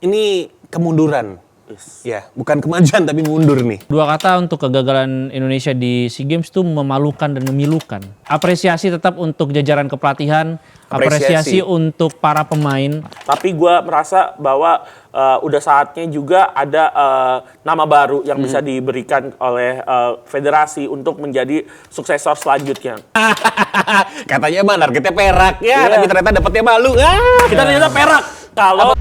ini kemunduran. Ya, bukan kemajuan tapi mundur nih. Dua kata untuk kegagalan Indonesia di SEA Games itu memalukan dan memilukan. Apresiasi tetap untuk jajaran kepelatihan, apresiasi untuk para pemain. Tapi gue merasa bahwa udah saatnya juga ada nama baru yang bisa diberikan oleh federasi untuk menjadi suksesor selanjutnya. Katanya mah targetnya perak ya, tapi ternyata dapetnya malu. Kita ternyata perak. Kalau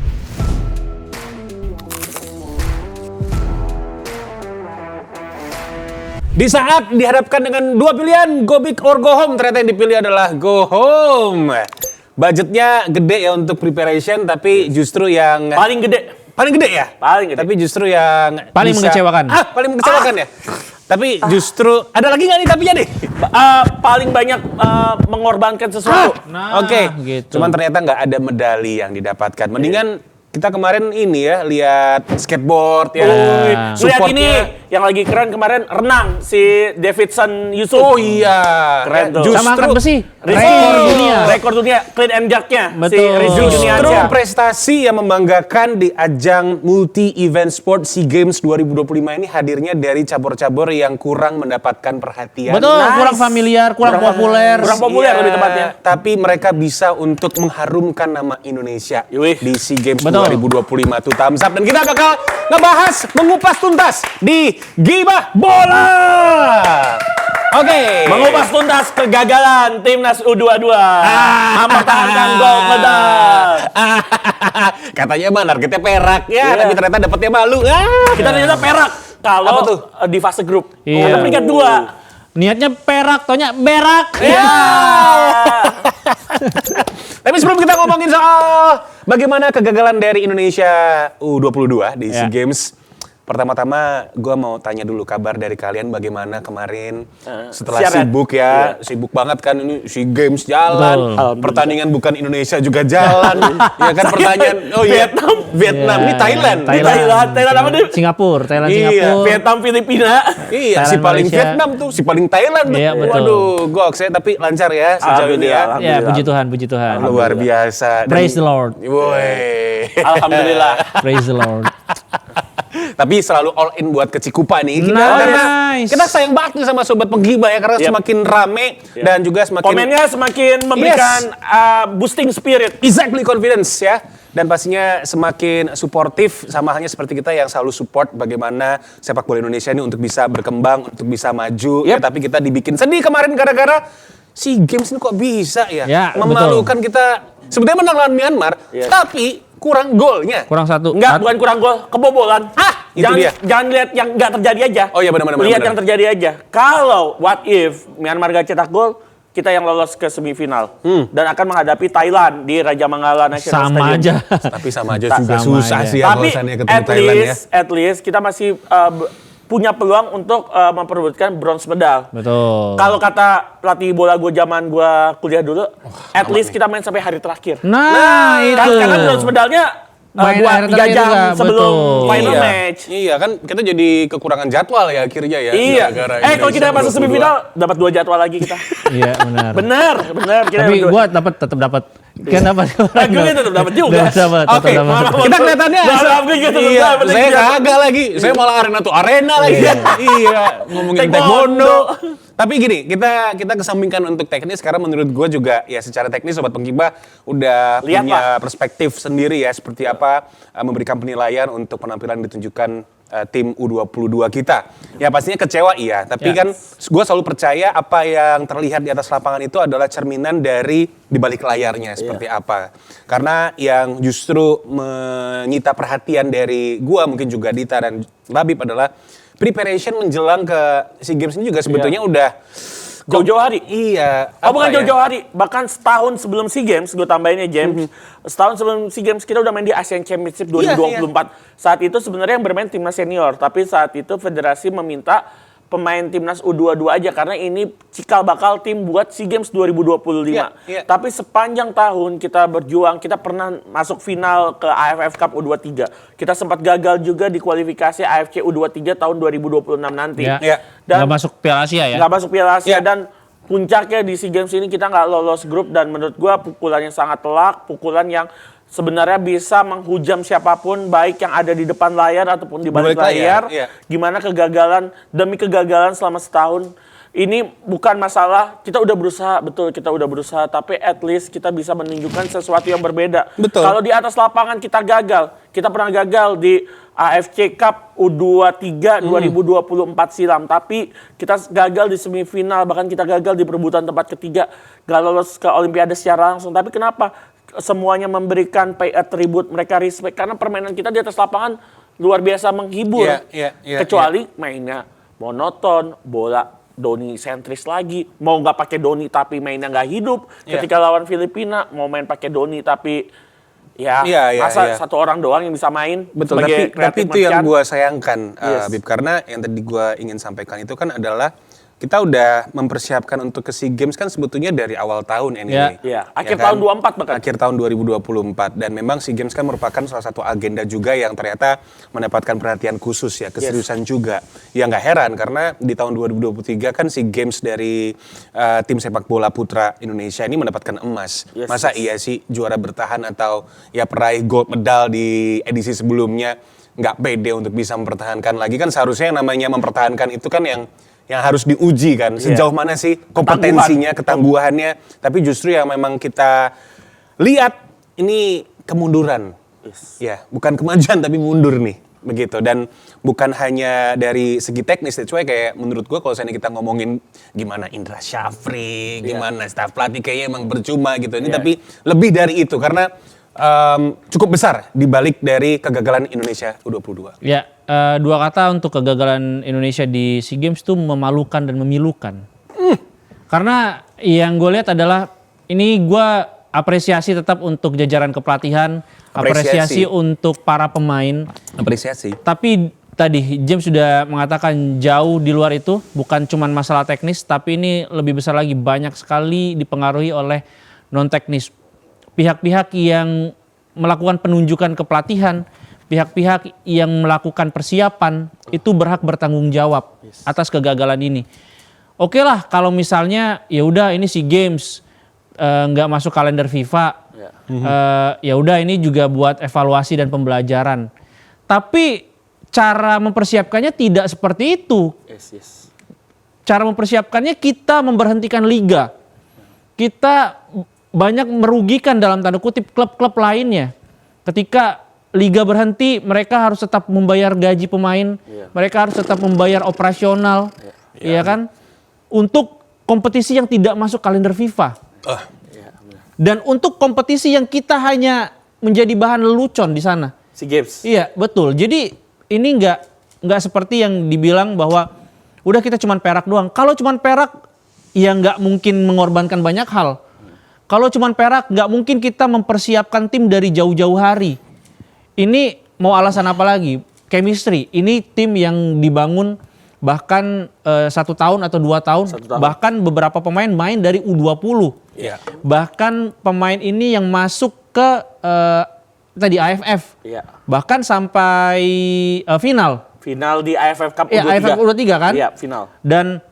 di saat dihadapkan dengan dua pilihan, go big or go home, ternyata yang dipilih adalah go home. Budgetnya gede ya untuk preparation, tapi justru yang paling gede ya? Paling gede. Tapi justru yang Paling mengecewakan. Paling mengecewakan ya? Tapi justru, ada lagi nggak nih tapinya nih? paling banyak mengorbankan sesuatu. Oke, gitu. cuman ternyata nggak ada medali yang didapatkan. Mendingan kita kemarin ini ya, lihat skateboard ya. Lihat supportnya. ini yang lagi keren kemarin renang si Davidson Yusuf. Oh iya, Keren tuh. Sama angkat besi, Rekor dunia clean and jerk-nya si Betul. Rizky Justru Juniansyah. prestasi yang membanggakan di ajang multi-event sport SEA Games 2025 ini hadirnya dari cabur-cabur yang kurang mendapatkan perhatian. Betul, kurang familiar, kurang populer. Kurang populer lebih tepatnya. Tapi mereka bisa untuk mengharumkan nama Indonesia di SEA Games Betul. 2025 tuh thumbs up. Dan kita bakal ngebahas, mengupas tuntas di Gibah Bola. Oke. Mengupas tuntas kegagalan timnas U22. Mempertahankan gol medal. Katanya mah targetnya perak ya, tapi ternyata dapetnya malu. Kita ternyata perak kalau Apa tuh? di fase grup. Iya. Ada peringkat 2. Niatnya perak, taunya berak. Ya. Tapi sebelum kita ngomongin soal bagaimana kegagalan dari Indonesia U22 di SEA Games, pertama-tama gue mau tanya dulu kabar dari kalian bagaimana kemarin setelah siaran. sibuk ya, sibuk banget kan ini SEA Games jalan, Betul. pertandingan bukan Indonesia juga jalan, ya kan pertanyaan, oh iya, Vietnam, ini Thailand. Thailand apa nih? Thailand, Iya. Singapura. Vietnam, Filipina. Iya, Thailand, si paling Malaysia. Vietnam tuh, si paling Thailand tuh. Iya, betul. Waduh, goks ya, tapi lancar ya sejauh ini ya. Ya, puji Tuhan. Luar biasa. Dan- Praise the Lord. Woi. Alhamdulillah. Praise the Lord. Tapi selalu all in buat Kecikupa nih. Kita, Nice. karena kita sayang banget nih sama Sobat Penggibah ya. Karena semakin rame dan juga semakin... Komennya semakin memberikan boosting spirit. Exactly, confidence ya. Dan pastinya semakin suportif sama halnya seperti kita yang selalu support bagaimana sepak bola Indonesia ini untuk bisa berkembang, untuk bisa maju. Ya, tapi kita dibikin sedih kemarin gara-gara SEA Games ini kok bisa ya. Ya, memalukan kita. Sebetulnya menang lawan Myanmar, tapi kurang golnya. Kurang satu. Enggak, bukan kurang gol, kebobolan. Itu dia. Jangan lihat yang enggak terjadi aja. Oh iya, benar-benar. Lihat yang terjadi aja. Kalau what if Myanmar gak cetak gol, kita yang lolos ke semifinal dan akan menghadapi Thailand di Raja Mangala National Sama Stadium. aja. Tapi sama aja juga Sama susah aja. sih ya Tapi kalau misalnya ketemu Thailand ya. at least kita masih punya peluang untuk memperebutkan bronze medal. Betul. Kalau kata pelatih bola gue zaman gue kuliah dulu, at least kita main sampai hari terakhir. Nah, itu. Karena bronze medalnya Main akhir 2-3 terakhir jam juga, sebelum betul. final Iya. match. Iya kan kita jadi kekurangan jadwal ya akhirnya ya. Iya. gara-gara Kalau kita Indonesia masuk 22. semifinal dapat 2 jadwal lagi kita. Iya, benar. bener. Kita Tapi dapat gua tetap dapat. Kan dapat. Gue tetap dapat juga. Dapat. Oke, kita kelihatannya iya, saya kagak lagi. Saya malah arena tuh arena lagi. Iya, ngomongin taekwondo. Tapi gini, kita kesampingkan untuk teknis karena menurut gue juga ya secara teknis Sobat Penggibah udah Lihat, punya Pak. perspektif sendiri ya seperti apa memberikan penilaian untuk penampilan yang ditunjukkan tim U22 kita. Ya pastinya kecewa iya, tapi kan gue selalu percaya apa yang terlihat di atas lapangan itu adalah cerminan dari di balik layarnya seperti apa. Karena yang justru menyita perhatian dari gue mungkin juga Dita dan Labib adalah preparation menjelang ke SEA Games ini juga sebetulnya udah jauh-jauh hari. Iya. Oh bukan apa ya? jauh-jauh hari, bahkan setahun sebelum SEA Games, gue tambahin ya James. Setahun sebelum SEA Games kita udah main di Asian Championship 2024. Saat itu sebenarnya yang bermain timnas senior, tapi saat itu federasi meminta pemain timnas U22 aja karena ini cikal bakal tim buat SEA Games 2025. Iya. Tapi sepanjang tahun kita berjuang, kita pernah masuk final ke AFF Cup U23. Kita sempat gagal juga di kualifikasi AFC U23 tahun 2026 nanti. Ya. Dan Nggak masuk Piala Asia ya. nggak masuk Piala Asia Iya. dan puncaknya di SEA Games ini kita nggak lolos grup dan menurut gua pukulannya sangat telak, pukulan yang sebenarnya bisa menghujam siapapun, baik yang ada di depan layar ataupun di balik layar. Iya. Gimana kegagalan demi kegagalan selama setahun. Ini bukan masalah, kita udah berusaha, betul kita udah berusaha, tapi at least kita bisa menunjukkan sesuatu yang berbeda. Betul. Kalau di atas lapangan kita gagal, kita pernah gagal di AFC Cup U23 2024 silam, tapi kita gagal di semifinal, bahkan kita gagal di perebutan tempat ketiga, gak lolos ke Olimpiade secara langsung. Tapi kenapa? Semuanya memberikan pay tribute, mereka respect, karena permainan kita di atas lapangan luar biasa menghibur. Kecuali mainnya monoton, bola Doni sentris lagi, mau nggak pakai Doni tapi mainnya nggak hidup. Ketika lawan Filipina mau main pakai Doni tapi masa satu orang doang yang bisa main. Betul, tapi itu yang gue sayangkan, Bib, karena yang tadi gue ingin sampaikan itu kan adalah kita udah mempersiapkan untuk ke SEA Games kan sebetulnya dari awal tahun ini. Akhir tahun 24 bahkan. Akhir tahun 2024. Dan memang SEA Games kan merupakan salah satu agenda juga yang ternyata mendapatkan perhatian khusus ya, keseriusan juga. Ya nggak heran karena di tahun 2023 kan SEA Games dari tim sepak bola putra Indonesia ini mendapatkan emas. Masa iya sih juara bertahan atau ya peraih gold medal di edisi sebelumnya nggak pede untuk bisa mempertahankan lagi, kan seharusnya yang namanya mempertahankan itu kan yang harus diuji kan, sejauh mana sih kompetensinya, ketangguhannya. Tapi justru yang memang kita lihat ini kemunduran. Ya, bukan kemajuan tapi mundur nih, begitu. Dan bukan hanya dari segi teknis, that's why kayak menurut gue kalau misalnya kita ngomongin gimana Indra Syafri, gimana staff pelatih kayaknya emang percuma gitu. Ini tapi lebih dari itu karena cukup besar dibalik dari kegagalan Indonesia U22. Ya, dua kata untuk kegagalan Indonesia di SEA Games itu memalukan dan memilukan. Karena yang gue lihat adalah ini gue apresiasi tetap untuk jajaran kepelatihan, apresiasi untuk para pemain. Apresiasi. Tapi tadi James sudah mengatakan jauh di luar itu, bukan cuma masalah teknis, tapi ini lebih besar lagi, banyak sekali dipengaruhi oleh non teknis. Pihak-pihak yang melakukan penunjukan kepelatihan, pihak-pihak yang melakukan persiapan itu berhak bertanggung jawab atas kegagalan ini. Oke lah kalau misalnya ya udah ini SEA Games nggak masuk kalender FIFA, ya udah ini juga buat evaluasi dan pembelajaran. Tapi cara mempersiapkannya tidak seperti itu. Cara mempersiapkannya kita memberhentikan liga, kita banyak merugikan dalam tanda kutip klub-klub lainnya. Ketika liga berhenti, mereka harus tetap membayar gaji pemain, mereka harus tetap membayar operasional, ya kan? Untuk kompetisi yang tidak masuk kalender FIFA. Dan untuk kompetisi yang kita hanya menjadi bahan lelucon di sana. SEA Games. Iya, betul. Jadi ini nggak seperti yang dibilang bahwa udah kita cuman perak doang. Kalau cuman perak, ya nggak mungkin mengorbankan banyak hal. Kalau cuman perak, nggak mungkin kita mempersiapkan tim dari jauh-jauh hari. Ini mau alasan apa lagi? Chemistry. Ini tim yang dibangun bahkan 1 tahun atau 2 tahun. Bahkan beberapa pemain main dari U20. Bahkan pemain ini yang masuk ke tadi AFF. Bahkan sampai final. Final di AFF Cup U23. Ya, AFF U23 kan? Iya, final. Dan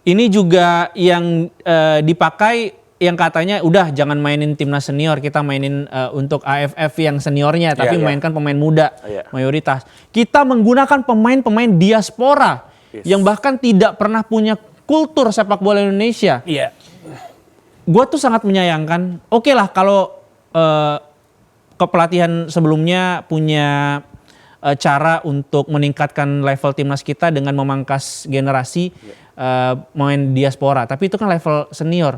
ini juga yang dipakai yang katanya udah jangan mainin timnas senior, kita mainin untuk AFF yang seniornya, tapi mainkan pemain muda mayoritas. Kita menggunakan pemain-pemain diaspora yang bahkan tidak pernah punya kultur sepak bola Indonesia. Gue tuh sangat menyayangkan. Oke lah kalau kepelatihan sebelumnya punya cara untuk meningkatkan level timnas kita dengan memangkas generasi pemain diaspora, tapi itu kan level senior.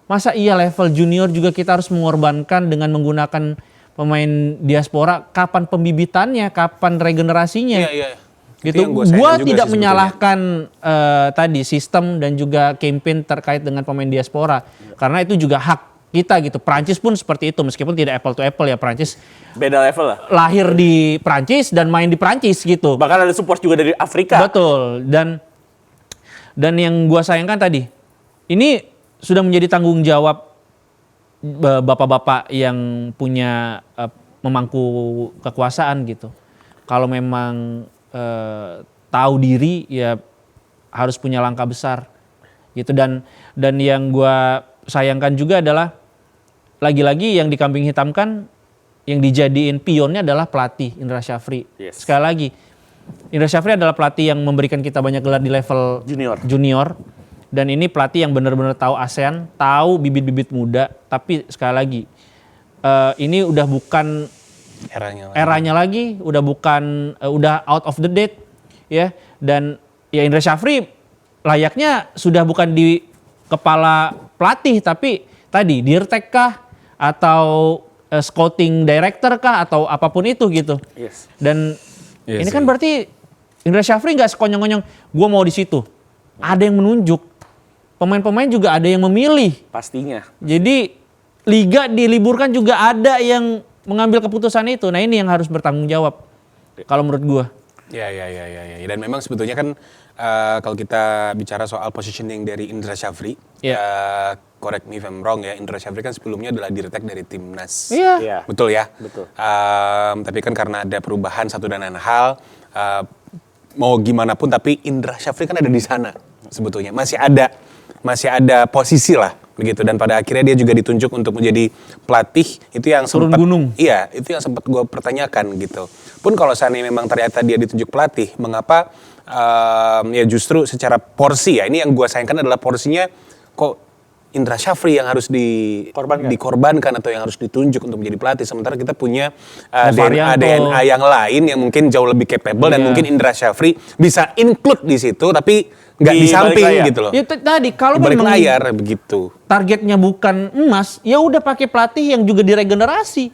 Masa iya level junior juga kita harus mengorbankan dengan menggunakan pemain diaspora? Kapan pembibitannya? Kapan regenerasinya? Gitu. Gua tidak menyalahkan tadi sistem dan juga campaign terkait dengan pemain diaspora, karena itu juga hak kita gitu. Prancis pun seperti itu, meskipun tidak apple to apple ya. Prancis beda level lah. Lahir di Prancis dan main di Prancis gitu. Bahkan ada support juga dari Afrika. Betul. Dan yang gua sayangkan tadi, ini sudah menjadi tanggung jawab bapak-bapak yang punya memangku kekuasaan gitu. Kalau memang tahu diri ya harus punya langkah besar gitu. Dan yang gue sayangkan juga adalah lagi-lagi yang dikambing hitamkan yang dijadiin pionnya adalah pelatih Indra Syafri. Yes. Sekali lagi, Indra Syafri adalah pelatih yang memberikan kita banyak gelar di level junior. Dan ini pelatih yang benar-benar tahu ASEAN, tahu bibit-bibit muda. Tapi sekali lagi, ini udah bukan eranya lagi, udah bukan, udah out of the date, ya. Dan ya Indra Syafri layaknya sudah bukan di kepala pelatih, tapi tadi dirtek kah atau scouting director kah atau apapun itu gitu. Yes. Dan ini kan berarti Indra Syafri nggak sekonyong-konyong, gue mau di situ. Ada yang menunjuk. Pemain-pemain juga ada yang memilih. Pastinya. Jadi liga diliburkan juga ada yang mengambil keputusan itu. Nah ini yang harus bertanggung jawab kalau menurut gue. Ya. Dan memang sebetulnya kan kalau kita bicara soal positioning dari Indra Syafri, correct me if I'm wrong ya, Indra Syafri kan sebelumnya adalah dirtek dari timnas. Iya. Betul ya? Betul. Tapi kan karena ada perubahan satu dan lain hal, mau gimana pun tapi Indra Syafri kan ada di sana sebetulnya. Masih ada posisi lah begitu, dan pada akhirnya dia juga ditunjuk untuk menjadi pelatih. Itu yang turun gunung. Iya, itu yang sempat gue pertanyakan gitu. Pun kalau seandainya memang ternyata dia ditunjuk pelatih, mengapa ya justru secara porsi ya, ini yang gue sayangkan adalah porsinya kok Indra Syafri yang harus dikorbankan atau yang harus ditunjuk untuk menjadi pelatih, sementara kita punya DNA yang lain yang mungkin jauh lebih capable dan mungkin Indra Syafri bisa include di situ tapi nggak di samping gitu loh. Ya tadi kalau balik memang layar begitu. Targetnya bukan emas, ya udah pakai pelatih yang juga diregenerasi.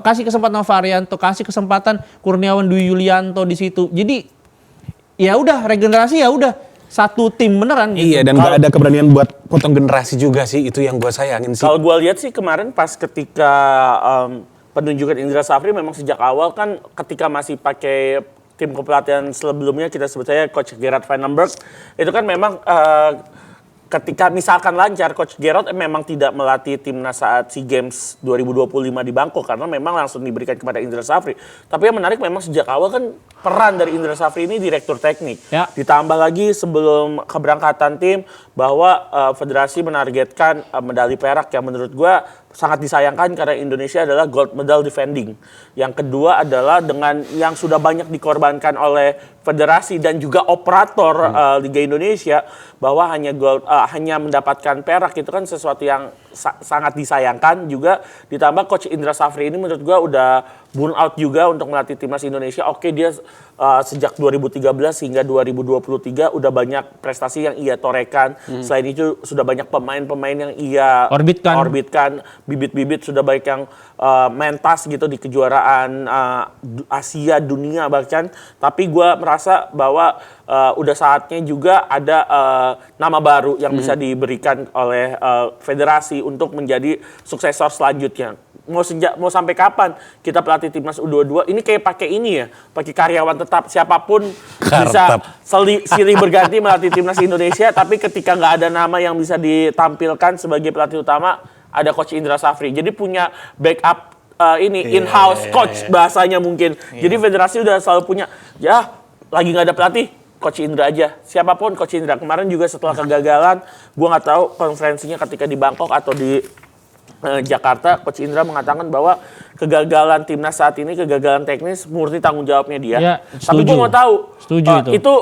Kasih kesempatan Novarianto, kasih kesempatan Kurniawan Dwi Yulianto di situ. Jadi ya udah regenerasi, ya udah satu tim beneran gitu. Iya, dan nggak ada keberanian buat potong generasi juga sih, itu yang gue sayangin sih. Kalau gue lihat sih kemarin pas ketika penunjukan Indra Syafri memang sejak awal kan ketika masih pakai tim kepelatihan sebelumnya kita sebut saja Coach Gerard Van den Berg, itu kan memang ketika misalkan lancar, Coach Gerard memang tidak melatih timnas saat SEA Games 2025 di Bangkok karena memang langsung diberikan kepada Indra Syafri. Tapi yang menarik memang sejak awal kan peran dari Indra Syafri ini direktur teknik. Ya. Ditambah lagi sebelum keberangkatan tim bahwa federasi menargetkan medali perak yang menurut gua sangat disayangkan karena Indonesia adalah gold medal defending. Yang kedua adalah dengan yang sudah banyak dikorbankan oleh federasi dan juga operator Liga Indonesia bahwa hanya mendapatkan perak itu kan sesuatu yang sangat disayangkan juga. Ditambah Coach Indra Syafri ini menurut gua udah burn out juga untuk melatih timnas Indonesia. Oke, dia sejak 2013 hingga 2023 udah banyak prestasi yang ia torehkan. Selain itu sudah banyak pemain-pemain yang ia orbitkan. Bibit-bibit sudah baik yang mentas gitu di kejuaraan Asia, dunia bahkan. Tapi gue merasa bahwa udah saatnya juga ada nama baru yang bisa diberikan oleh federasi untuk menjadi suksesor selanjutnya. Mau sampai kapan kita pelatih timnas U22 ini kayak pakai ini ya, pakai karyawan tetap, siapapun bisa silih berganti melatih timnas Indonesia, tapi ketika nggak ada nama yang bisa ditampilkan sebagai pelatih utama, ada Coach Indra Syafri. Jadi punya backup in-house coach bahasanya mungkin. Jadi federasi udah selalu punya, ya lagi nggak ada pelatih, Coach Indra aja. Siapapun Coach Indra. Kemarin juga setelah kegagalan, gue nggak tahu konferensinya ketika di Bangkok atau di Jakarta, Coach Indra mengatakan bahwa kegagalan timnas saat ini, kegagalan teknis, murni tanggung jawabnya dia. Ya, tapi gue mau tahu, itu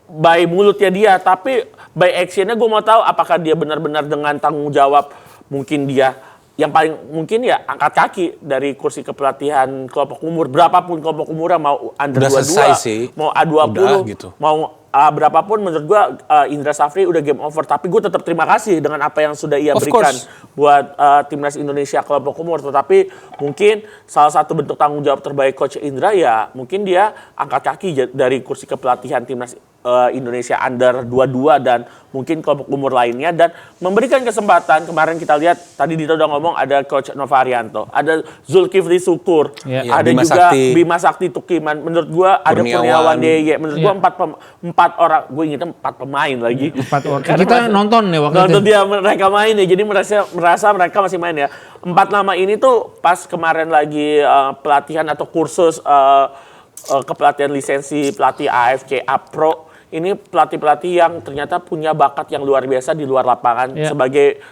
by mulutnya dia, tapi by actionnya gue mau tahu apakah dia benar-benar dengan tanggung jawab. Mungkin dia yang paling mungkin ya angkat kaki dari kursi kepelatihan kelompok umur, berapapun kelompok umurnya, mau under 22, mau A20, gitu. mau berapapun, menurut gue Indra Syafri udah game over. Tapi gue tetap terima kasih dengan apa yang sudah ia berikan buat timnas Indonesia kelompok umur. Tetapi mungkin salah satu bentuk tanggung jawab terbaik Coach Indra ya mungkin dia angkat kaki dari kursi kepelatihan timnas Indonesia under 22 dan mungkin kelompok umur lainnya, dan memberikan kesempatan. Kemarin kita lihat tadi Dito udah ngomong ada Coach Novarianto, ada Zulkifli Syukur, ada juga Bima Sakti Tukiman. Menurut gue ada Kurniawan Deye. Menurut gue empat orang, gue ingetnya 4 pemain lagi. 4 orang. Kita nonton nih waktu itu. Dia mereka main ya, jadi merasa mereka masih main ya. 4 nama ini tuh pas kemarin lagi pelatihan atau kursus kepelatihan lisensi pelatih AFC Pro. Ini pelatih-pelatih yang ternyata punya bakat yang luar biasa di luar lapangan sebagai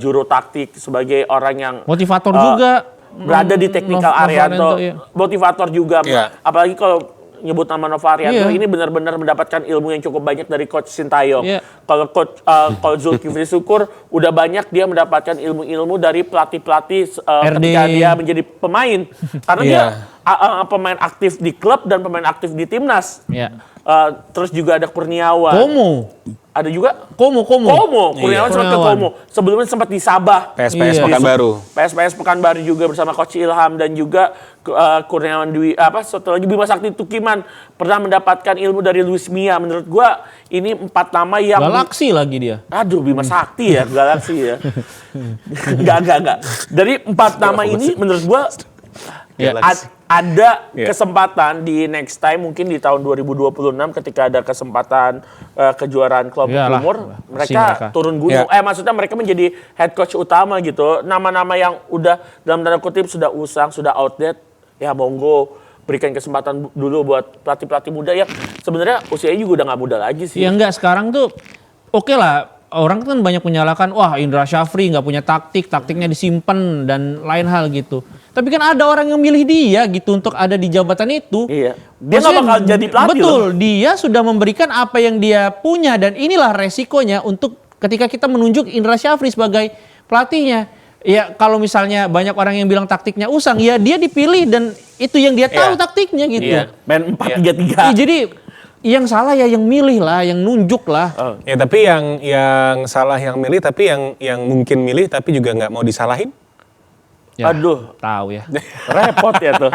juru taktik, sebagai orang yang motivator juga. berada di technical Novarianto, Arianto, iya. motivator juga. Iya. Apalagi kalau nyebut nama Novarianto, Iya. ini benar-benar mendapatkan ilmu yang cukup banyak dari Coach Sintayong. Iya. Kalau Zulkifli Syukur udah banyak dia mendapatkan ilmu-ilmu dari pelatih-pelatih ketika dia menjadi pemain. Karena Iya. dia pemain aktif di klub dan pemain aktif di timnas. Ya. Terus juga ada Kurniawan. Komo. Ada juga Komo. Kurniawan sempat ke Kurniawan. Komo. Sebelumnya sempat di Sabah. PSPS Iya. Pekanbaru. PSPS Pekanbaru juga bersama Coach Ilham dan juga Kurniawan satu lagi Bima Sakti Tukiman pernah mendapatkan ilmu dari Luis Mia. Menurut gua ini 4 nama yang Galaksi lagi dia. Aduh, Bima Sakti ya, Galaksi ya. Enggak. Dari 4 nama ini menurut gua Ya. ada Iya. kesempatan di next time mungkin di tahun 2026 ketika ada kesempatan kejuaraan klub Iyalah, umur pasti mereka mereka. turun gunung. Ya. Maksudnya mereka menjadi head coach utama gitu. Nama-nama yang udah dalam tanda kutip sudah usang, sudah outdated, ya monggo berikan kesempatan dulu buat pelatih-pelatih muda yang sebenarnya usianya juga udah nggak muda lagi sih. Ya enggak, sekarang tuh oke lah. Orang kan banyak menyalahkan, wah Indra Syafri nggak punya taktiknya disimpan dan lain hal gitu. Tapi kan ada orang yang milih dia gitu untuk ada di jabatan itu. Iya. Dia nggak Maksudnya, bakal jadi pelatih betul, loh. dia sudah memberikan apa yang dia punya dan inilah resikonya untuk ketika kita menunjuk Indra Syafri sebagai pelatihnya. Ya kalau misalnya banyak orang yang bilang taktiknya usang, ya dia dipilih dan itu yang dia tahu Iya. taktiknya gitu. Iya. Main 4-3-3. Jadi yang salah ya yang milih lah, yang nunjuk lah. Ya tapi yang salah yang milih, tapi yang mungkin milih tapi juga nggak mau disalahin. Ya, Aduh. tahu ya. Repot ya tuh.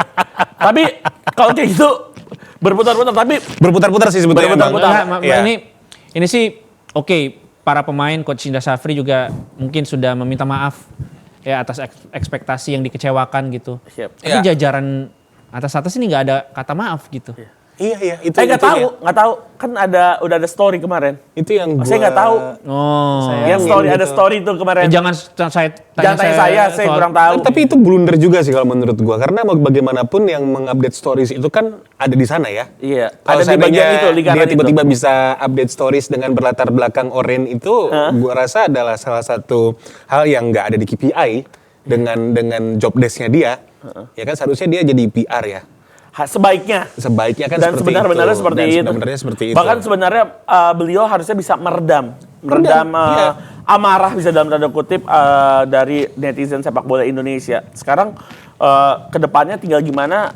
Tapi kalau kayak gitu berputar-putar tapi Berputar-putar sih sebetulnya. Berputar-putar. Bang. Enggak, Iya. ini sih oke, para pemain Coach Indra Syafri juga mungkin sudah meminta maaf ya atas ekspektasi yang dikecewakan gitu. Siap. Tapi Iya. jajaran atas ini nggak ada kata maaf gitu. Iya, itu. nggak itunya. tahu. Kan udah ada story kemarin. Itu yang Saya nggak tahu. Oh. Yang story ada story itu kemarin. Jangan saya Jangan tanya saya soal- kurang tahu. Tapi itu blunder juga sih kalau menurut gua, karena mau bagaimanapun yang mengupdate stories itu kan ada di sana ya. Iya, Kalau ada di seandainya bagian itu, lingkaran dia itu. tiba-tiba bisa update stories dengan berlatar belakang oranye itu, gua rasa adalah salah satu hal yang nggak ada di KPI dengan job desk-nya dia. Ya kan seharusnya dia jadi PR ya. Sebaiknya. Sebaiknya kan Dan seperti sebenar-benarnya itu. seperti Dan itu. sebenar-benarnya seperti itu. Bahkan sebenarnya beliau harusnya bisa meredam iya. amarah bisa dalam tanda kutip dari netizen sepak bola Indonesia. Sekarang kedepannya tinggal gimana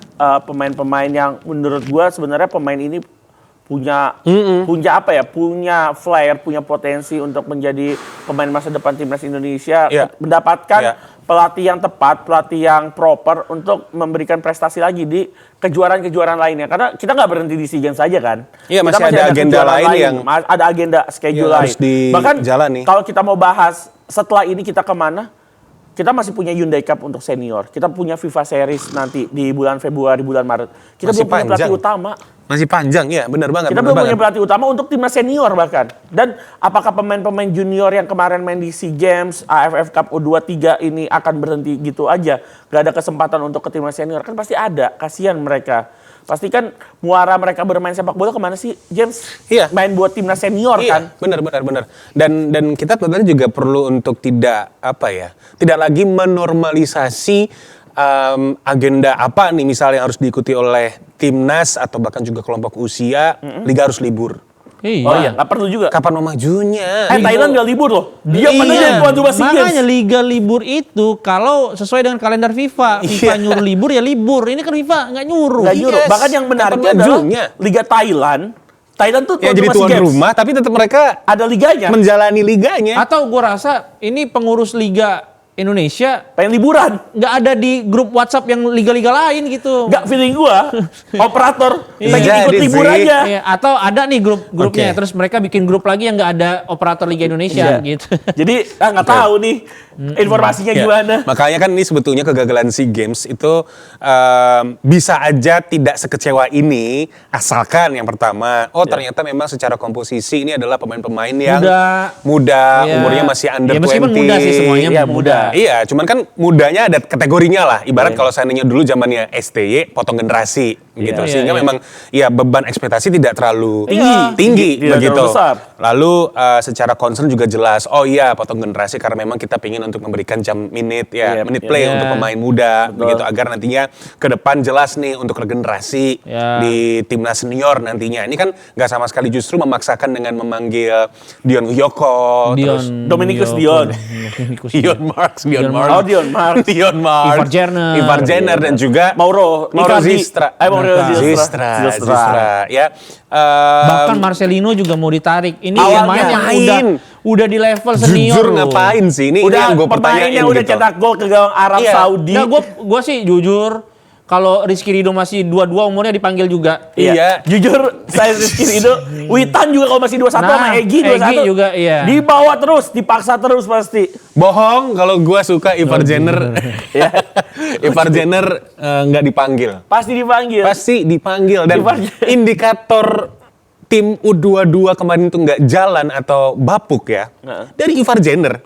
pemain-pemain yang menurut gua sebenarnya pemain ini punya punya flair, punya potensi untuk menjadi pemain masa depan timnas Indonesia, Iya. mendapatkan Iya. pelatih yang tepat, pelatih yang proper untuk memberikan prestasi lagi di kejuaraan-kejuaraan lainnya. Karena kita nggak berhenti di SEA Games saja kan. Iya, Kita masih ada agenda kejuaraan lain yang ada agenda schedule yang lain. harus dijalani. Bahkan kalau kita mau bahas setelah ini kita kemana? Kita masih punya Hyundai Cup untuk senior. Kita punya FIFA Series nanti di bulan Februari, bulan Maret. Kita Masih belum punya pelatih panjang. utama. Masih panjang ya, benar banget. Kita benar belum punya banget. pelatih utama untuk timnas senior bahkan. Dan apakah pemain-pemain junior yang kemarin main di SEA Games, AFF Cup U23 ini akan berhenti gitu aja? Gak ada kesempatan untuk ke timnas senior? Kan pasti ada, kasihan mereka. Pasti kan muara mereka bermain sepak bola kemana sih, James? Iya. Main buat timnas senior kan? Iya, benar. Dan kita sebenarnya juga perlu untuk tidak lagi menormalisasi agenda apa nih misalnya yang harus diikuti oleh timnas atau bahkan juga kelompok usia, liga harus libur. Iya. Oh iya, nggak perlu juga. Kapan mau majunya? Thailand nggak libur loh. Dia Iya. mana jadi tuan rumah SEA Games. Makanya liga libur itu kalau sesuai dengan kalender FIFA, FIFA nyuruh libur ya libur. Ini kan FIFA nggak nyuruh. Nggak nyuruh. Yes. Bahkan yang menariknya Kapan adalah majunya? Liga Thailand tuh Ya jadi SEA tuan Games. rumah, tapi tetap mereka Ada liganya. menjalani liganya. Atau gua rasa ini pengurus liga Indonesia Pengen liburan. nggak ada di grup WhatsApp yang liga-liga lain gitu. Nggak feeling gua, operator Iya. pengen ikut Jadi libur sih. aja. Iya, atau ada nih grupnya, Oke. terus mereka bikin grup lagi yang nggak ada operator Liga Indonesia Iya. gitu. Jadi nggak tahu nih informasinya Ya, gimana. makanya kan ini sebetulnya kegagalan SEA Games itu bisa aja tidak sekecewa ini asalkan yang pertama, ternyata memang secara komposisi ini adalah pemain-pemain yang muda, Iya. umurnya masih under Ya, 20. meskipun muda sih semuanya Iya, muda. Iya, cuman kan mudanya ada kategorinya lah. Ibarat Iya. kalau seandainya dulu zamannya STY, potong generasi gitu. Iya, Sehingga iya. memang ya beban ekspektasi tidak terlalu Tinggi. tinggi Tidak begitu. terlalu besar. Lalu secara concern juga jelas, oh iya potong generasi karena memang kita ingin untuk memberikan jam menit ya, Iya, menit iya. play Iya. untuk pemain muda Betul. begitu agar nantinya ke depan jelas nih untuk regenerasi Ya. di timnas senior nantinya. Ini kan nggak sama sekali justru memaksakan dengan memanggil Dion Uyoko, terus Dominikus Dion. Dominikus Dion Marks, Dion Marks. Oh, Dion Marks. Dion Marks. Ivar Jenner. Ivar Jenner dan juga Mauro Icardi. Zistra. Mauro Zistra. Zistra. Ya. Bahkan Marcelino juga mau ditarik. Ini Awalnya pemain yang main. udah di level senior. Jujur loh. ngapain sih? Ini Udah yang gue pemainnya pertanyain udah gitu. cetak gol ke gawang Arab Iya. Saudi. Nah, gue sih jujur kalau Rizky Ridho masih 22 umurnya dipanggil juga. Iya. Jujur saya Rizky Ridho, Witan juga kalau masih 21 sama Egy 21. Egy juga, iya. Dibawa terus, dipaksa terus pasti. Bohong kalau gue suka Ivar Jenner. Ya. Ivar Jenner nggak dipanggil. Pasti dipanggil. Pasti dipanggil dan Ivar Jenner. indikator tim U22 kemarin itu nggak jalan atau bapuk ya. Nah. Dari Ivar Jenner.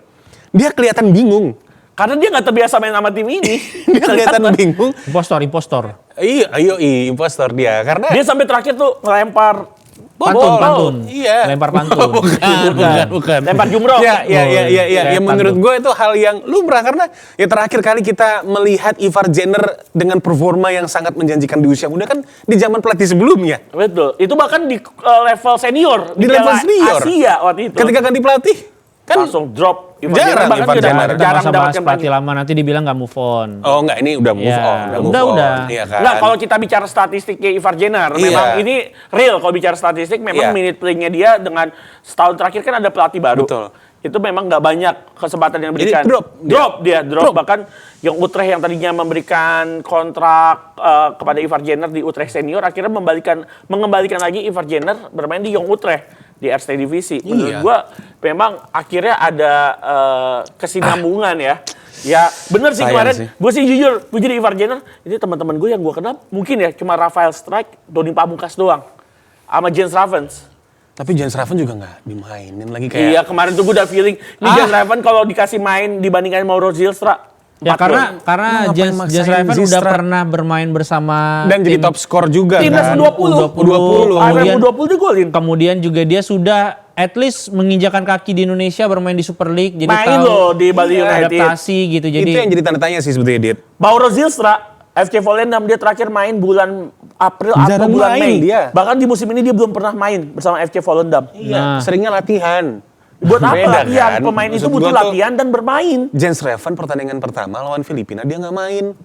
Dia kelihatan bingung. Karena dia nggak terbiasa main sama tim ini. Dia kelihatan bingung. Impostor. Iya, impostor dia karena Dia sampai terakhir tuh ngelempar Pantun. Iya. Lempar pantun. Bukan. Lempar jumroh. Ya, ya. Ya, Lempar menurut tuh. gue itu hal yang lumrah karena ya terakhir kali kita melihat Ivar Jenner dengan performa yang sangat menjanjikan di usia muda kan di zaman pelatih sebelumnya. Betul. Itu bahkan di level senior. Di level Piala senior. Asia waktu itu. Ketika ganti pelatih kan langsung drop. jarang bahkan Ivar dia Jenner. Kita jarang masa bahas mendapatkan pelatih lama nanti dibilang nggak move on. oh enggak ini udah move Ya, on, move udah. on. Iya kan? Enggak, kalau kita bicara statistiknya Ivar Jenner, Iya. memang ini real kalau bicara statistik, memang Iya. minute play-nya dia dengan setahun terakhir kan ada pelatih baru. Betul. Itu memang nggak banyak kesempatan yang Jadi diberikan. drop. Drop. Bahkan yang Utrecht yang tadinya memberikan kontrak kepada Ivar Jenner di Utrecht senior, akhirnya mengembalikan lagi Ivar Jenner bermain di Young Utrecht di Eerste Divisi. Menurut Iya. gua memang akhirnya ada kesinambungan ya. Ya bener sih Sayang kemarin, sih. gue sih jujur, gue jadi Ivar Jenner, ini teman-teman gue yang gue kenal mungkin ya cuma Rafael Strijk, Doni Pamungkas doang, sama Jens Ravens. Tapi Jens Raven juga nggak dimainin lagi kayak Iya kemarin tuh gue udah feeling, ini Jens Ravens kalau dikasih main dibandingkan Mauro Zilstra. Ya 4 karena Lu ngapain Jens maksain Raven udah Zistra? pernah bermain bersama dan jadi top skor juga Timnas kan. U20. U20. AFF U20 dia golin. Kemudian juga dia sudah at least menginjakan kaki di Indonesia bermain di Super League, jadi Main tahu loh di Bali United. adaptasi gitu. Itu Jadi yang jadi tanda tanya sih sebetulnya Dit. Mauro Zilstra, FC Volendam dia terakhir main bulan April atau Jarang bulan main Mei. dia. Bahkan di musim ini dia belum pernah main bersama FC Volendam. Iya, seringnya latihan. Buat apa Beda latihan? kan? Pemain itu Maksud butuh gua tuh, latihan dan bermain. Jens Raven pertandingan pertama lawan Filipina dia nggak main.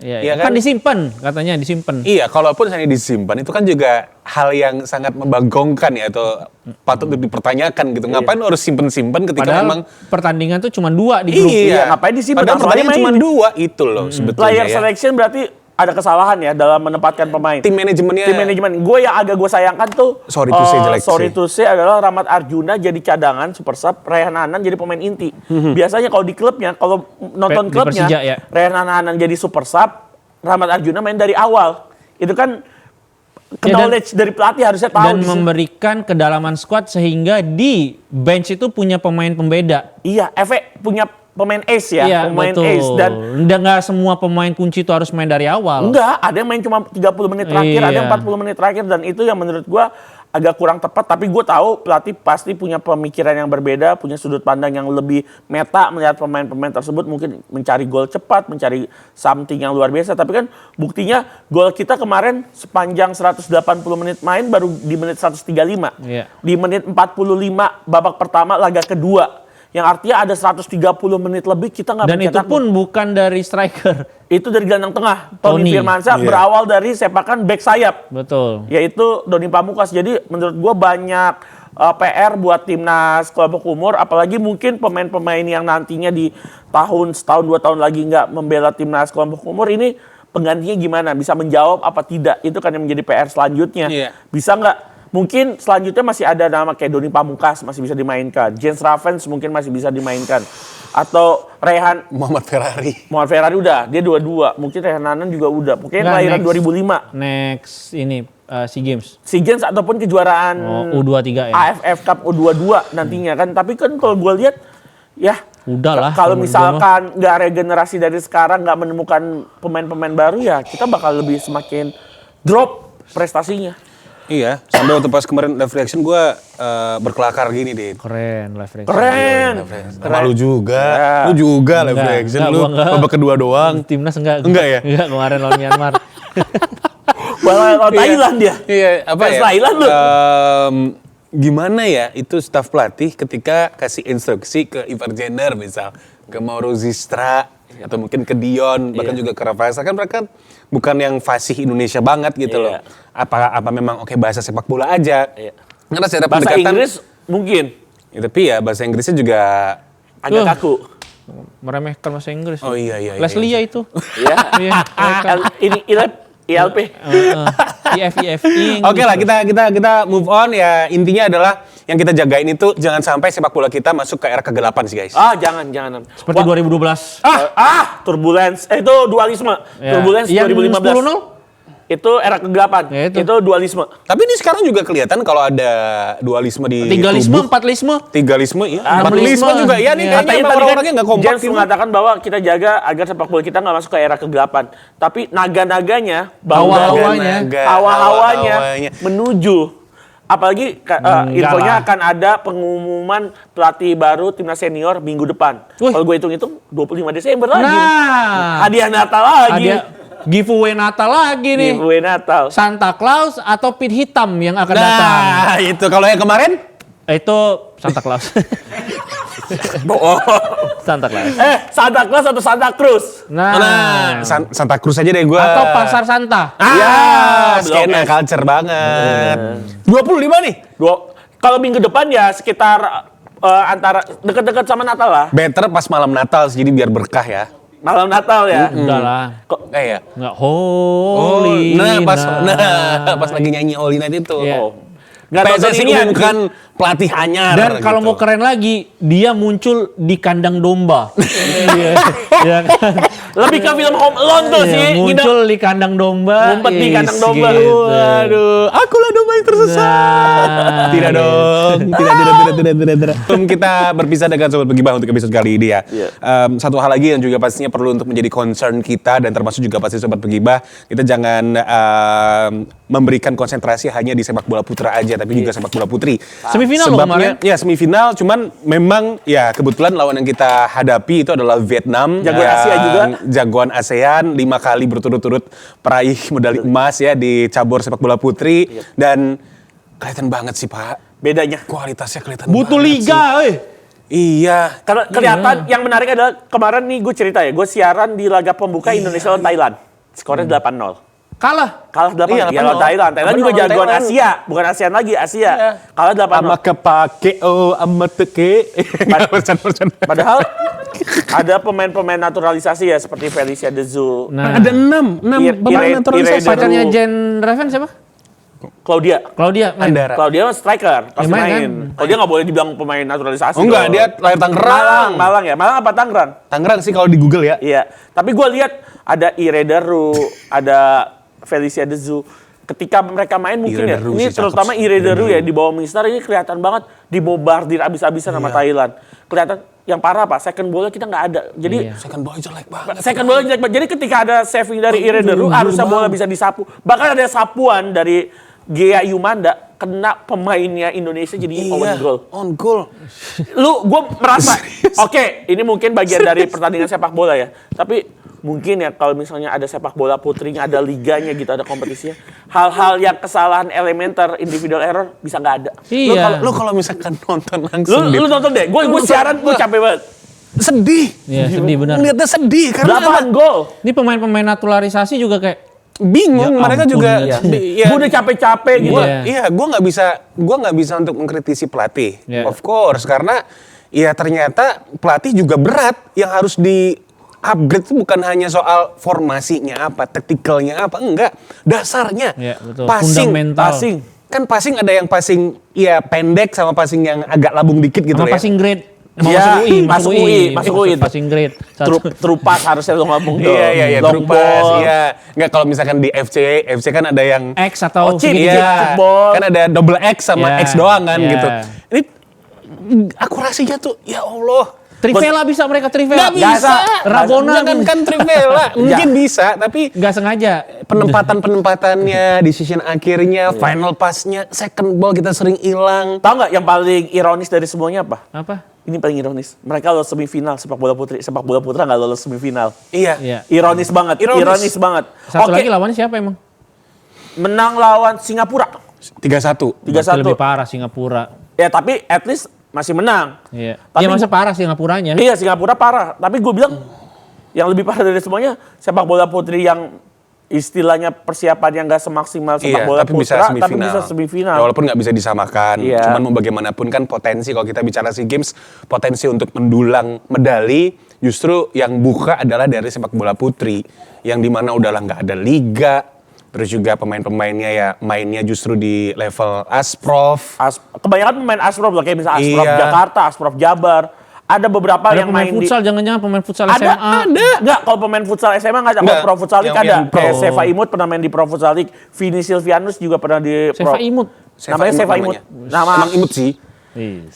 ya, Iya kan kan? disimpan katanya disimpan. Iya, kalaupun hanya disimpan itu kan juga hal yang sangat membagongkan ya atau patut untuk dipertanyakan gitu. Ngapain lu harus simpen-simpen ketika Padahal memang pertandingan tuh cuma 2 di grup. Iya, ngapain disimpan? Padahal Soalnya pertandingan cuma main. 2 itu loh sebetulnya Player ya. selection berarti ada kesalahan ya dalam menempatkan pemain. Tim manajemennya Tim manajemen. Gue yang agak gue sayangkan tuh, Sorry to say jelek sorry sih. to say adalah Rahmat Arjuna jadi cadangan super sub, Rehan Hanan jadi pemain inti. Biasanya kalau di klubnya, kalau nonton Di klubnya, Persija ya. Rehan Hanan jadi super sub, Rahmat Arjuna main dari awal. Itu kan knowledge dari pelatih harusnya tahu. Dan di situ. memberikan kedalaman squad sehingga di bench itu punya pemain pembeda. Iya, efek punya pemain ace ya, Iya, pemain betul. ace dan nggak semua pemain kunci itu harus main dari awal. enggak, ada yang main cuma 30 menit terakhir, ada yang Iya. 40 menit terakhir dan itu yang menurut gua agak kurang tepat, tapi gue tahu pelatih pasti punya pemikiran yang berbeda, punya sudut pandang yang lebih meta melihat pemain-pemain tersebut, mungkin mencari gol cepat, mencari something yang luar biasa, tapi kan buktinya gol kita kemarin sepanjang 180 menit main baru di menit 135. Iya. Di menit 45 babak pertama laga kedua. Yang artinya ada 130 menit lebih kita nggak Dan itu mencetak pun bukan dari striker. itu dari gelandang tengah. Tony Tony. Firmansyah Iya. berawal dari sepakan back sayap, Betul. yaitu Doni Pamungkas. Jadi menurut gue banyak PR buat timnas kelompok umur, apalagi mungkin pemain-pemain yang nantinya di setahun 2 tahun lagi nggak membela timnas kelompok umur ini penggantinya gimana? Bisa menjawab apa tidak? Itu kan yang menjadi PR selanjutnya. Iya. Bisa nggak? Mungkin selanjutnya masih ada nama kayak Doni Pamungkas masih bisa dimainkan. Jens Ravens mungkin masih bisa dimainkan. Atau Rehan Muhammad Ferrari. Muhammad Ferrari udah, dia 22. Mungkin Rehan Hanan juga udah. Mungkin Nggak, lahiran next. 2005. Next ini SEA Games. SEA Games ataupun kejuaraan U23 ya. AFF Cup U22 nantinya kan. Tapi kan kalau gue lihat ya Udah lah. kalau menurut misalkan nggak regenerasi dari sekarang, nggak menemukan pemain-pemain baru ya kita bakal lebih semakin drop prestasinya. Iya, sampai waktu pas kemarin live reaction gue berkelakar gini deh. Keren live reaction. Keren. Malu juga, lu juga live Enggak, reaction, enggak, lu gua enggak. babak kedua doang. Timnas enggak? Enggak ya? Enggak, kemarin lawan Myanmar. Lawan Thailand dia. Iya, apa Fans ya? Thailand lu. Gimana ya itu staf pelatih ketika kasih instruksi ke Ivar Jenner misal, ke Mauro Zistra, atau mungkin ke Dion, bahkan juga ke Rafael, kan mereka bukan yang fasih Indonesia banget gitu loh. Iya. Apa memang oke bahasa sepak bola aja. Iya. Karena secara Bahasa pendekatan, Inggris mungkin ya, tapi ya bahasa Inggrisnya juga. agak kaku. Meremehkan bahasa Inggris. Oh iya. Leslie ya itu. Iya. Iya. Ini ILP. IF. Oke lah, kita move on ya. Intinya adalah yang kita jagain itu jangan sampai sepak bola kita masuk ke era ke-8 sih guys. Jangan. Seperti 2012. Turbulence. Itu dualisme. Ya. Turbulence Yang 2015. 10-0? Itu era ke-8. Ya, itu. Itu dualisme. Tapi ini sekarang juga kelihatan kalau ada dualisme di Tigalisme, tubuh. empatlisme. Tigalisme, iya. Enamlisme. Empatlisme juga, iya nih Iya. kayaknya emang orang-orangnya nggak kompak. James gitu. mengatakan bahwa kita jaga agar sepak bola kita nggak masuk ke era ke-8. Tapi naga-naganya, Hawa-hawanya. hawa-hawanya menuju. Apalagi infonya lah. akan ada pengumuman pelatih baru timnas senior minggu depan. Wih. Kalau gue hitung-hitung 25 Desember lagi. Nah. Hadiah Natal lagi. Ada giveaway Natal lagi nih. Giveaway Natal. Santa Claus atau pit hitam yang akan datang. Nah, itu kalau yang kemarin? Itu Santa Claus. Santa Claus. Santa Claus atau Santa Cruz? Nah. Santa Cruz aja deh gue. Atau Pasar Santa. Ya, Blok skena S. culture banget. 25 nih. Kalau minggu depan ya sekitar antara deket-deket sama Natal lah. Better pas malam Natal sih, jadi biar berkah ya. Malam Natal ya. Udah lah. Ya. Enggak holy. Pas lagi nyanyi Holy Night itu. Iya. Nggak nonton PSSI ini ya, umumkan pelatih anyar. Dan kalau gitu. mau keren lagi, dia muncul di kandang domba. Iya. Iya kan? Lebih ke film Home Alone tuh Iya, sih. muncul di kandang domba. Ngumpet di Is, kandang domba. gitu. Waduh, akulah domba yang tersesat. Nah, Tidak dong, tidak. Sebelum kita berpisah dengan Sobat Begibah untuk episode kali ini ya. Iya. Satu hal lagi yang juga pastinya perlu untuk menjadi concern kita dan termasuk juga pasti Sobat Begibah, kita jangan memberikan konsentrasi hanya di sepak bola putra aja, tapi juga sepak bola putri. Semifinal loh Sebabnya, kemarin. ya semifinal, cuman memang ya kebetulan lawan yang kita hadapi itu adalah Vietnam. Jagoan yang Asia juga. Jagoan ASEAN 5 kali berturut-turut peraih medali emas ya di cabur sepak bola putri. Dan kelihatan banget sih Pak, Bedanya. kualitasnya kelihatan butuh banget liga, sih. Iya. Karena kelihatan yang menarik adalah kemarin nih gue cerita ya, gue siaran di laga pembuka Indonesia lawan Thailand. Skornya 8-0. Kalah. Kalah 8-0. Iya, Ya lawan 8-0. Thailand. Thailand juga 8-0 jagoan Thailand. Asia, bukan ASEAN lagi, Asia. Kalah 8-0. Ama kepake ama teke. Bercanda. Padahal ada pemain-pemain naturalisasi ya seperti Felicia Dezu, Nah, Ada 6 pemain naturalisasi. Ire- pacarnya Jen Raven siapa? Claudia main. Andara. Claudia mah striker, pasti main main. kan? Claudia nggak boleh dibilang pemain naturalisasi. Oh enggak, dong. dia lahir Tangerang. Malang ya, Malang apa Tangerang? Tangerang sih kalau di Google ya. Iya, tapi gue lihat ada Ire Deru, ada Felicia Dezu. Ketika mereka main mungkin Ire ya, Deru ini sih terutama cakep sih. Ire Deru ya di bawah Mister ini kelihatan banget dibombardir abis-abisan sama Thailand. Kelihatan yang parah Pak, second bola kita nggak ada. Jadi Iya. Second boy jelek banget. second bola jelek banget. Jadi ketika ada saving dari Ire Deru, harusnya bola bisa disapu. Bahkan ada sapuan dari Gea Yumanda kena pemainnya Indonesia jadi on goal. On goal. Gue merasa, oke, ini mungkin bagian dari pertandingan sepak bola ya. Tapi mungkin ya kalau misalnya ada sepak bola putrinya, ada liganya gitu, ada kompetisinya. Hal-hal yang kesalahan elementer, individual error bisa nggak ada. Iya. Lu kalau misalkan nonton langsung Lu nonton deh, gue siaran gue capek banget. sedih. Iya, sedih benar. Ngeliatnya sedih karena 8 gol. Ini pemain-pemain naturalisasi juga kayak bingung, Ya mereka ampun, juga. ya. Gue udah capek-capek gitu. Iya. Gue nggak bisa untuk mengkritisi pelatih, Iya. of course, karena ya ternyata pelatih juga berat yang harus di upgrade itu bukan hanya soal formasinya apa, taktikalnya apa, enggak, dasarnya, Iya, betul. passing, Fundamental. kan passing ada yang passing ya pendek sama passing yang agak labung dikit gitu sama ya. passing grade. Sama Iya, masuk UI. Passing grade. Passing grade. Trupas harusnya lu ngomong tuh. Iya, Long true pass, ball. iya. Enggak kalau misalkan di FC kan ada yang X atau chip, segitiga. iya. Football. kan ada double X sama Iya, X doang kan iya. gitu. Ini akurasinya tuh ya Allah. Trivela bisa mereka Trivela. Nggak bisa. Rabona Jangankan Trivela, mungkin bisa, tapi nggak sengaja. penempatannya, decision akhirnya, final pass-nya, second ball kita sering hilang. Tahu nggak yang paling ironis dari semuanya apa? Apa? Ini paling ironis. Mereka lolos semifinal sepak bola putri. Sepak bola putra nggak lolos semifinal. Iya. Iya. Ironis banget. Ironis banget. Satu Oke, lagi lawannya siapa emang? menang lawan Singapura. 3-1. 3-1. Lebih parah Singapura. Ya tapi at least masih menang. Iya. Tapi- Iya masa parah Singapuranya. Iya Singapura parah. Tapi gue bilang yang lebih parah dari semuanya sepak bola putri yang istilahnya persiapan yang gak semaksimal sepak bola tapi bisa putra, semifinal. tapi bisa semifinal. Ya, walaupun nggak bisa disamakan, Iya. cuman mau bagaimanapun kan potensi kalau kita bicara SEA Games, potensi untuk mendulang medali justru yang buka adalah dari sepak bola putri, yang dimana udahlah nggak ada liga, terus juga pemain-pemainnya ya mainnya justru di level Asprof. Kebanyakan pemain Asprof lah, kayak misalnya Asprof Iya. Jakarta, Asprof Jabar. Ada beberapa Ada yang pemain main di... futsal, jangan-jangan pemain futsal Ada, SMA. Enggak, kalau pemain futsal SMA nggak ada. Kalau Nggak, Pro Futsal League yang ada. pro. Kayak Seva Imut pernah main di Pro Futsal League. Vini Silvianus juga pernah di Pro. Seva Imut. Namanya Seva Imut. Emang imut sih.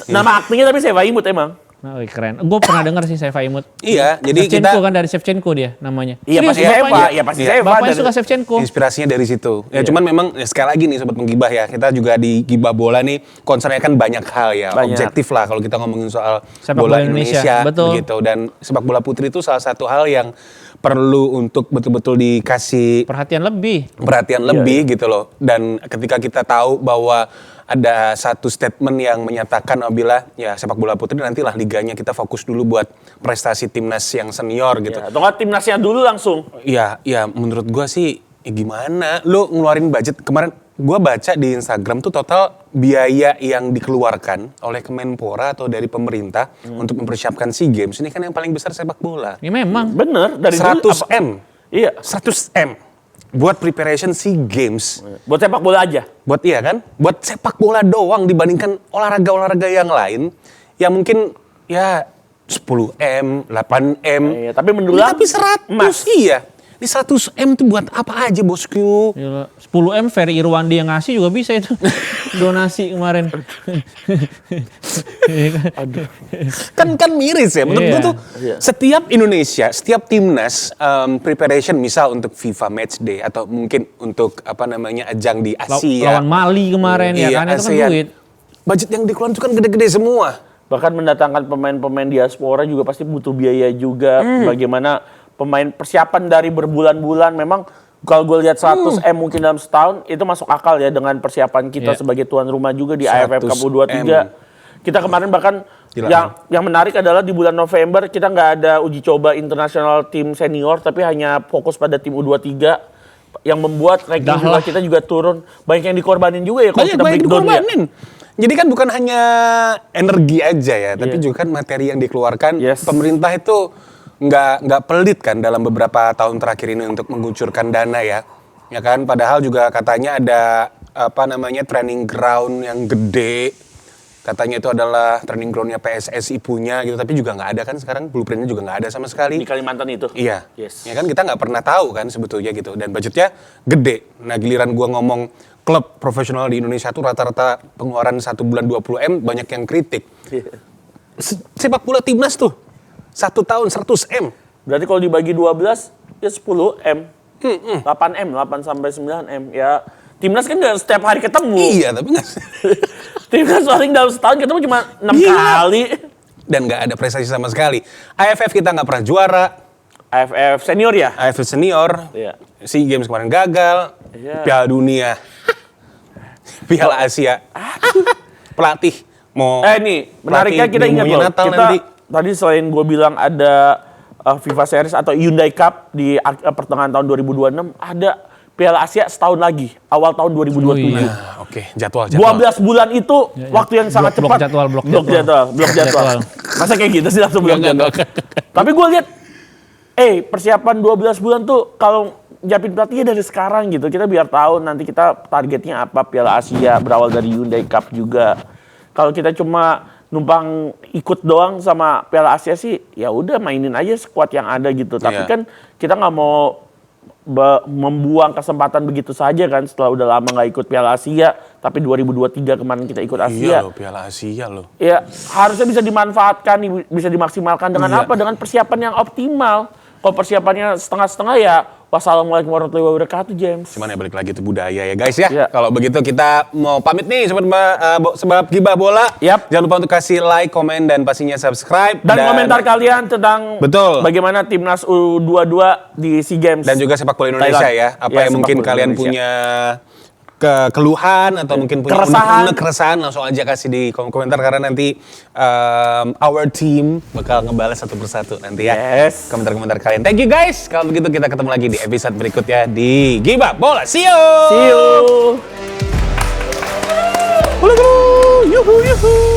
Nama aktingnya tapi Seva Imut emang. Nah, keren. Gue pernah dengar sih Seva Imut. Iya, jadi Shevchenko kita kan dari Shevchenko dia namanya. Iya, Serius, pasti bapaknya- Seva. Iya, pasti Iya. Seva. Bapaknya dari- suka Shevchenko. inspirasinya dari situ. Ya cuman memang ya, sekali lagi nih sobat penggibah ya, kita juga di Gibah Bola nih concernnya kan banyak hal ya, Banyak. objektif lah kalau kita ngomongin soal Sepak bola bola Indonesia, Indonesia, betul. begitu. Dan sepak bola putri itu salah satu hal yang perlu untuk betul-betul dikasih Perhatian lebih. perhatian lebih gitu loh. Dan ketika kita tahu bahwa ada satu statement yang menyatakan apabila ya sepak bola putri nantilah liganya kita fokus dulu buat prestasi timnas yang senior gitu. Ya, atau nggak timnasnya dulu langsung. Ya menurut gua sih ya gimana? Lu ngeluarin budget kemarin gua baca di Instagram tuh total biaya yang dikeluarkan oleh Kemenpora atau dari pemerintah untuk mempersiapkan SEA Games ini kan yang paling besar sepak bola. Ini memang. Bener. Dari 100 dulu, M. Iya. 100 M buat preparation SEA Games. Buat sepak bola aja. Buat iya kan? Buat sepak bola doang dibandingkan olahraga-olahraga yang lain yang mungkin ya 10 M, 8 M. Iya, tapi Ini mendulang tapi 100 emas. iya. Ini 100 M tuh buat apa aja bosku? Gila. 10 M Ferry Irwandi yang ngasih juga bisa itu. Donasi kemarin. Kan miris ya. Menurut Iya. gue tuh setiap Indonesia, setiap timnas preparation misal untuk FIFA Match Day atau mungkin untuk apa namanya ajang di Asia. Lawan Mali kemarin ya Iya, kan, itu kan ASEAN. duit. Budget yang dikeluarin itu kan gede-gede semua. Bahkan mendatangkan pemain-pemain diaspora juga pasti butuh biaya juga. Bagaimana pemain persiapan dari berbulan-bulan memang kalau gue lihat 100 M mungkin dalam setahun itu masuk akal ya dengan persiapan kita Iya. sebagai tuan rumah juga di AFF 100 Cup U23. Kita kemarin bahkan Gila, yang menarik adalah di bulan November kita nggak ada uji coba internasional tim senior tapi hanya fokus pada tim U23 yang membuat ranking Dah juga lah. kita juga turun. Banyak yang dikorbanin juga ya kalau Banyak kita banyak breakdown ya. dikorbanin. Jadi kan bukan hanya energi aja ya, tapi Iya. juga kan materi yang dikeluarkan. Yes. Pemerintah itu nggak pelit kan dalam beberapa tahun terakhir ini untuk mengucurkan dana ya. Ya kan, padahal juga katanya ada apa namanya training ground yang gede. Katanya itu adalah training groundnya PSSI punya gitu, tapi juga nggak ada kan sekarang, blueprintnya juga nggak ada sama sekali. Di Kalimantan itu. Iya, Yes. ya kan kita nggak pernah tahu kan sebetulnya gitu, dan budgetnya gede. Nah giliran gua ngomong klub profesional di Indonesia tuh rata-rata pengeluaran 1 bulan 20 M, banyak yang kritik. Sepak bola timnas tuh 1 tahun 100 M. Berarti kalau dibagi 12 ya 10 M. 8 M, 8 sampai 9 M. Ya timnas kan nggak setiap hari ketemu. Iya tapi nggak Timnas paling dalam setahun ketemu cuma 6 Gila. kali. dan nggak ada prestasi sama sekali. AFF kita nggak pernah juara, AFF senior ya? AFF senior, Iya. SEA Games kemarin gagal, Iya. Piala Dunia, Piala Asia, pelatih mau Nih, menariknya pelatih kita ingat demonya loh. Natal Kita nanti. tadi selain gue bilang ada FIFA Series atau Hyundai Cup di pertengahan tahun 2026, ada Piala Asia setahun lagi, awal tahun 2027. Nah, oke, jadwal. 12 bulan itu waktu yang sangat Blok cepat. jadwal. Blok jadwal. Masa kayak gitu sih langsung blok jadwal. Tapi gue lihat, persiapan 12 bulan tuh kalau nyiapin pelatihnya dari sekarang gitu. Kita biar tahu nanti kita targetnya apa, Piala Asia berawal dari Hyundai Cup juga. Kalau kita cuma numpang ikut doang sama Piala Asia sih, ya udah mainin aja skuad yang ada gitu. Tapi Iya. kan kita nggak mau membuang kesempatan begitu saja kan setelah udah lama nggak ikut Piala Asia, tapi 2023 kemarin kita ikut Asia. Iya loh, Piala Asia loh. Ya, harusnya bisa dimanfaatkan, bisa dimaksimalkan dengan apa? Dengan persiapan yang optimal. Kalau persiapannya setengah-setengah ya, wassalamualaikum warahmatullahi wabarakatuh, James. Cuman ya balik lagi itu budaya ya guys ya. Iya. Kalau begitu kita mau pamit nih sebab Gibah Bola. Yap. Jangan lupa untuk kasih like, komen, dan pastinya subscribe. Dan komentar kalian tentang Betul. bagaimana timnas U22 di SEA Games. Dan juga sepak bola Indonesia Thailand. ya. Apa Iya, yang sepak mungkin bola kalian Indonesia. punya keluhan atau mungkin punya Keresahan. keresahan, langsung aja kasih di kolom komentar karena nanti our team bakal ngebalas satu persatu nanti ya. Yes. Komentar-komentar kalian. Thank you guys. Kalau begitu kita ketemu lagi di episode berikutnya di Gibah Bola. See you. See you. Yuhu, yuhu.